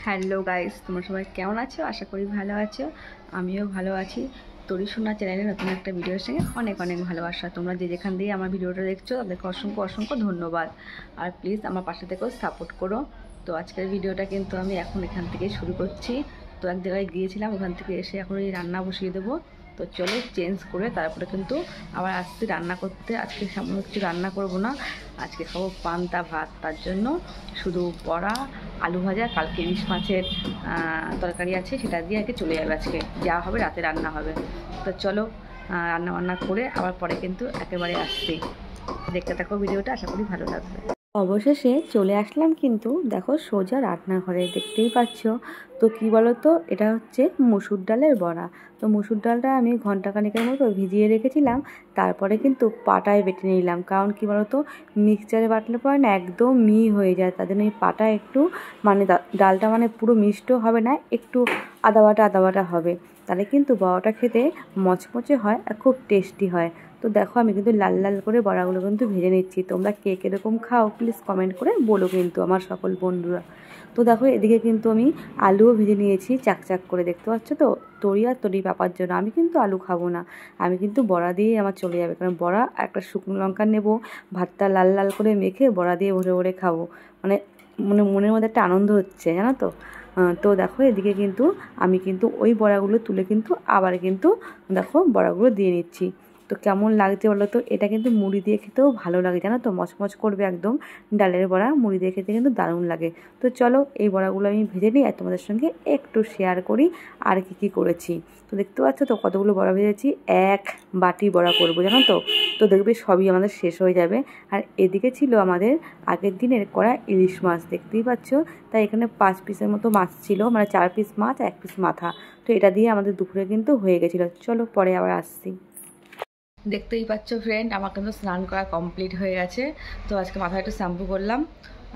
Hello guys, তোমরা সবাই কেমন আছো? আশা করি ভালো আছো। আমিও ভালো আছি। তরি সোনা চ্যানেলে নতুন একটা ভিডিওর সঙ্গে অনেক অনেক ভালোবাসা। তোমরা যে যেখান দিয়ে আমার ভিডিওটা দেখছো তাদেরকে অসংখ্য অসংখ্য ধন্যবাদ। আর প্লিজ আমার পাশে থেকেও সাপোর্ট করো। তো আজকের ভিডিওটা কিন্তু আমি এখন এখান থেকেই শুরু করছি। তো এক জায়গায় গিয়েছিলাম, ওখান থেকে এসে এখন এই রান্না বসিয়ে দেবো। তো চলো চেঞ্জ করে তারপরে কিন্তু আবার আসছি রান্না করতে। আজকে সামান্য কিছু রান্না করব না, আজকে খাবো পান্তা ভাত। তার জন্য শুধু বড়া, আলু ভাজা, কালকে ইলিশ মাছের তরকারি আছে, সেটা দিয়ে আর কি চলে যাবে। আজকে যা হবে রাতে রান্না হবে। তো চলো রান্না বান্না করে আবার পরে কিন্তু একেবারে আসছি। দেখতে থাকো ভিডিওটা, আশা করি ভালো লাগবে। অবশেষে চলে আসলাম কিন্তু দেখো সোজা রান্নাঘরে, দেখতেই পাচ্ছ। তো কী বলো তো, এটা হচ্ছে মুসুর ডালের বড়া। তো মুসুর ডালটা আমি ঘন্টাখানেকের মতো ভিজিয়ে রেখেছিলাম, তারপরে কিন্তু পাটায় বেটে নিলাম। কারণ কী বলো তো, মিক্সচারে বাটলে পরে না একদম মিহি হয়ে যায়, তার জন্য এই পাটায় একটু মানে ডালটা মানে পুরো মিষ্ট হবে না, একটু আদা বাটা হবে, তাহলে কিন্তু বড়াটা খেতে মচমচে হয় আর খুব টেস্টি হয়। তো দেখো আমি কিন্তু লাল লাল করে বড়াগুলো কিন্তু ভেজে নিচ্ছি। তোমরা কে কীরকম খাও প্লিজ কমেন্ট করে বলো কিন্তু আমার সকল বন্ধুরা। তো দেখো এদিকে কিন্তু আমি আলুও ভেজে নিয়েছি চাক করে, দেখতে পাচ্ছ তো। তরি আর তরি পাপার জন্য আমি কিন্তু আলু খাবো না, আমি কিন্তু বড়া দিয়েই আমার চলে যাবে। কারণ বড়া একটা শুকনো লঙ্কা নেবো, ভাতটা লাল লাল করে মেখে বড়া দিয়ে ভরে ভরে খাবো, মানে মনের মধ্যে একটা আনন্দ হচ্ছে, জানো তো। তো দেখো এদিকে কিন্তু আমি কিন্তু ওই বড়াগুলো তুলে কিন্তু আবার কিন্তু দেখো বড়াগুলো দিয়ে নিচ্ছি। তো কেমন লাগছে বলো তো, এটা কিন্তু মুড়ি দিয়ে খেতেও ভালো লাগে, জানো তো। মচমচ করবে একদম ডালের বড়া, মুড়ি দিয়ে খেতে কিন্তু দারুণ লাগে। তো চলো এই বড়াগুলো আমি ভেজে নিই আর তোমাদের সঙ্গে একটু শেয়ার করি আর কি করেছি। তো দেখতে পাচ্ছ তো কতগুলো বড়া ভেজেছি, এক বাটি বড়া করবো, জানো তো। তো দেখবে সবই আমাদের শেষ হয়ে যাবে। আর এদিকে ছিল আমাদের আগের দিনের করা ইলিশ মাছ, দেখতেই পাচ্ছ। তাই এখানে 5 পিসের মতো মাছ ছিল, মানে 4 পিস মাছ, 1 পিস মাথা। তো এটা দিয়ে আমাদের দুপুরে কিন্তু হয়ে গেছিলো। চলো পরে আবার আসছি। দেখতেই পাচ্ছ ফ্রেন্ড, আমার কিন্তু স্নান করা কমপ্লিট হয়ে গেছে। তো আজকে মাথায় একটু শ্যাম্পু করলাম।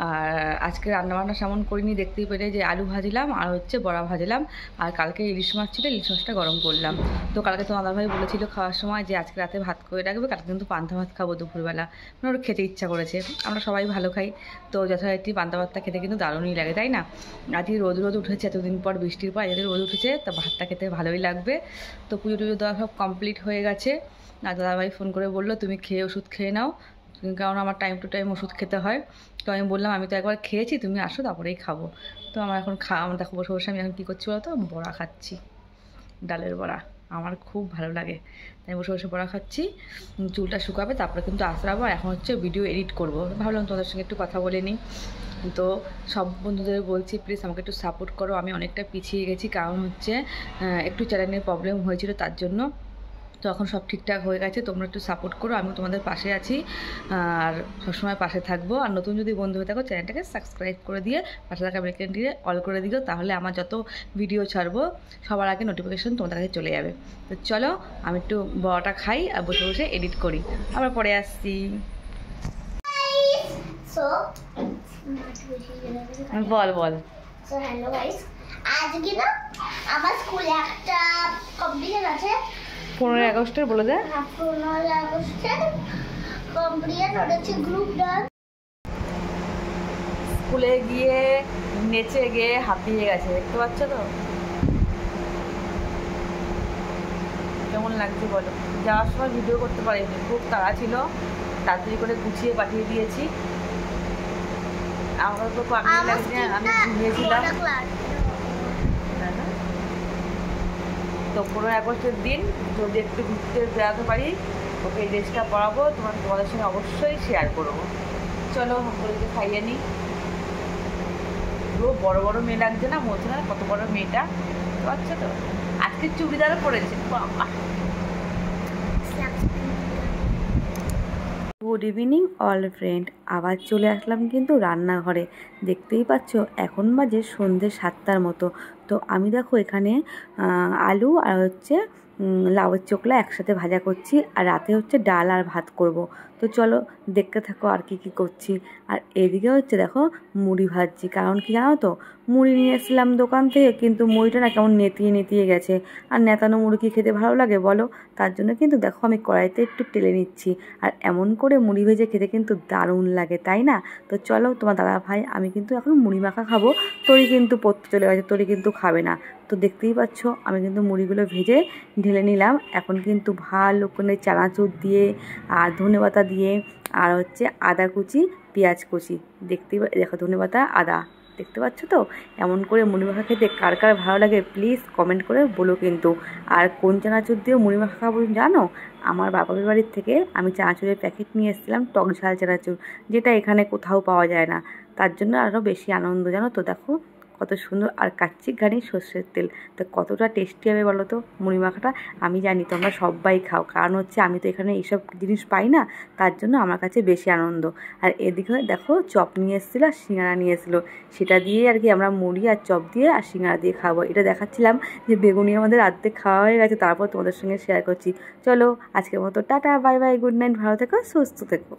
আর আজকে রান্নাবান্না সেমন করিনি, দেখতেই পেলে যে আলু ভাজলাম আর হচ্ছে বড়া ভাজলাম। আর কালকে ইলিশ মাছ ছিল, ইলিশ মাছটা গরম করলাম। তো কালকে তো দাদাভাই বলেছিল খাওয়ার সময় যে আজকে রাতে ভাত করে রাখবে, কালকে কিন্তু পান্তা ভাত খাবো দুপুরবেলা, মানে ওর খেতে ইচ্ছা করেছে। আমরা সবাই ভালো খাই, তো যথারীতি পান্তা ভাতটা খেতে কিন্তু দারুণই লাগে, তাই না। আজকে রোদ উঠেছে, এতদিন পর বৃষ্টির পর আজকে রোদ উঠেছে, তা ভাতটা খেতে ভালোই লাগবে। তো পুজো টুজো দেওয়া সব কমপ্লিট হয়ে গেছে। আর দাদাভাই ফোন করে বললো তুমি খেয়ে ওষুধ খেয়ে নাও, কারণ আমার টাইম টু টাইম ওষুধ খেতে হয়। তো আমি বললাম আমি তো একবার খেয়েছি, তুমি আসো তারপরেই খাবো। তো আমার এখন আমার দেখো বসে বসে আমি এখন কী করছি বলো তো, বড়া খাচ্ছি, ডালের বড়া। আমার খুব ভালো লাগে, তাই বসে বসে বড়া খাচ্ছি। চুলটা শুকাবে তারপরে কিন্তু আসরাবো, এখন হচ্ছে ভিডিও এডিট করব। ভাবলাম তোমাদের সঙ্গে একটু কথা বলে নিই। তো সব বন্ধুদের বলছি প্লিজ আমাকে একটু সাপোর্ট করো। আমি অনেকটা পিছিয়ে গেছি, কারণ হচ্ছে একটু চ্যানেলের প্রবলেম হয়েছিল, তার জন্য। তো এখন সব ঠিকঠাক হয়ে গেছে, তোমরা একটু সাপোর্ট করো, আমি তোমাদের পাশে আছি আর সবসময় পাশে থাকবো। আর নতুন যদি বন্ধু হয়ে থাকো চ্যানেলটাকে সাবস্ক্রাইব করে দিয়ে পাশে থাকা বেল আইকনটি অল করে দিও, তাহলে আমার যত ভিডিও ছাড়বো সবার আগে নোটিফিকেশন তোমাদের কাছে চলে যাবে। তো চলো আমি একটু বড়াটা খাই আর বসে বসে এডিট করি, আবার পরে আসছি। বল বল। সো হ্যালো গাইস, আজকে না আমার স্কুলে একটা কম্পিটিশন আছে। 15 আগস্টের বলে দেয়। 15 আগস্টের কম্পিটিশন হচ্ছে গ্রুপ ডান্স। স্কুলে গিয়ে নেচে গিয়ে হাঁপিয়ে গেছে, দেখতে পাচ্ছ তো কেমন লাগছে বলো। যাওয়ার সময় ভিডিও করতে পারিনি, খুব তাড়া ছিল, তাড়াতাড়ি করে গুছিয়ে পাঠিয়ে দিয়েছি। আমার তো আমি লাগছে, আমি ঘুমিয়েছিলাম। তো 15 আগস্টের দিন যদি একটু ঘুরতে বেড়াতে পারি, ওকে এই ড্রেসটা পরাবো, তোমাদের সঙ্গে অবশ্যই শেয়ার করবো। চলো সকলকে খাইয়ে নিই। পুরো বড় বড় মেয়ে লাগছে না, বলছে না কত বড় মেয়েটা, বুঝতে পারছো তো। আজকে চুড়িদারও পরেছে। গুড ইভিনিং অল ফ্রেন্ড, আবার চলে আসলাম কিন্তু রান্নাঘরে। দেখতেই পাচ্ছ এখন বাজে সন্ধ্যে 7টার মতো। তো আমি দেখো এখানে আলু আর হচ্ছে লাউয়ের চোকলা একসাথে ভাজা করছি, আর রাতে হচ্ছে ডাল আর ভাত করব। তো তো চলো দেখতে থাকো আর কি করছি। আর এদিকে হচ্ছে দেখো মুড়ি ভাজছি, কারণ কি জানো তো, মুড়ি নিয়ে এসেছিলাম দোকান থেকে, কিন্তু মুড়িটা না কেমন নেতিয়ে নেতিয়ে গেছে, আর নেতানো মুড়ি কি খেতে ভালো লাগে বলো। তার জন্য কিন্তু দেখো আমি কড়াইতে একটু টেলে নিচ্ছি, আর এমন করে মুড়ি ভেজে খেতে কিন্তু দারুণ লাগে, তাই না? তো চলো তোমার দাদা ভাই আমি কিন্তু এখন মুড়ি মাখা খাবো, তরি কিন্তু পড়তে চলে গেছে, তরি কিন্তু খাবে না। তো দেখতেই পাচ্ছ আমি কিন্তু মুড়িগুলো ভেজে ঢেলে নিলাম। এখন কিন্তু ভালো করে চানাচুর দিয়ে আর ধনেপাতা দিয়ে আর হচ্ছে আদা কুচি পেঁয়াজ কুচি, দেখো ধনেপাতা আদা, দেখতে পাচ্ছ তো? এমন করে মুড়ি মাখা খেতে কার কার ভালো লাগে প্লিজ কমেন্ট করে বলো কিন্তু। আর কোন চানাচুর দিয়েও মুড়ি মাখা খাবো জানো? আমার বাবার বাড়ির থেকে আমি চানাচুরের প্যাকেট নিয়ে এসেছিলাম, টক ঝাল চানাচুর, যেটা এখানে কোথাও পাওয়া যায় না। তার জন্য আরও বেশি আনন্দ জানো তো। দেখো কত সুন্দর, আর কাচ্চি ঘানি সর্ষের তেল, তো কতটা টেস্টি হবে বলো তো মুড়ি মাখাটা। আমি জানি তোমরা সবাই খাও, কারণ হচ্ছে আমি তো এখানে এইসব জিনিস পাই না, তার জন্য আমার কাছে বেশি আনন্দ। আর এদিকে দেখো চপ নিয়ে এসেছিলো আর সিঙ্গাড়া নিয়ে এসেছিলো, সেটা দিয়ে আর কি আমরা মুড়ি আর চপ দিয়ে আর সিঙ্গাড়া দিয়ে খাবো। এটা দেখাচ্ছিলাম যে বেগুনি আমাদের অর্ধেক খাওয়া হয়ে গেছে, তারপর তোমাদের সঙ্গে শেয়ার করছি। চলো আজকের মতো tata, bye bye, good night, ভালো থেকো, সুস্থ থেকো।